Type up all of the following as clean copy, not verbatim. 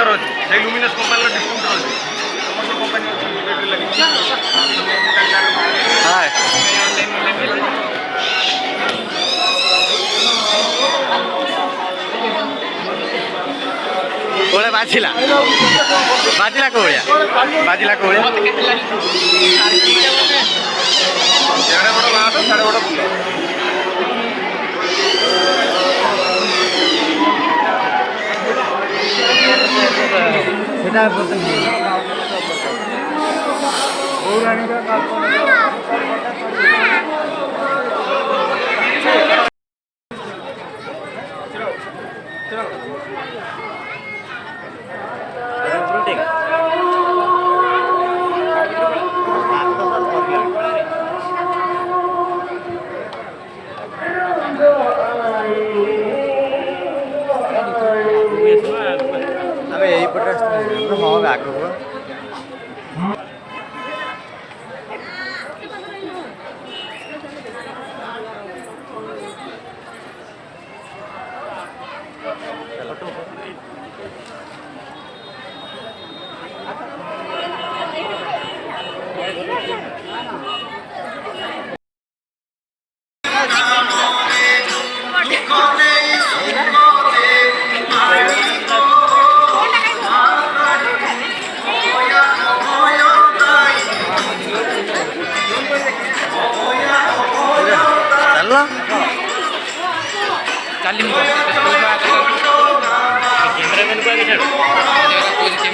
ସୁବିଧା ରହିଛି ସେଇ ଲୁମିନସ୍ କମ୍ପାନୀର ଡିଷ୍ଟ୍ରିବ୍ୟୁଟର ଅଛି ଆମର ସବୁ କମ୍ପାନୀ ଅଛି ବ୍ୟାଟେରୀ ଲାଗିଛି କୋଳେ ବାଜିଲା ବାଜିଲା କୋଳିଆ ବାଜିଲା କୋଳିଆ ସାଢ଼େ ବଡ଼ ବାହାସ ସାଢ଼େ ବଡ଼ ଫୁଲ সেটা ଆମେ ଏଇପଟେ ଆସିଛୁ ହଁ ଆଗକୁ चालीस कैमरामैन को आगे छाड़ो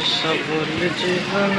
सबल जीवन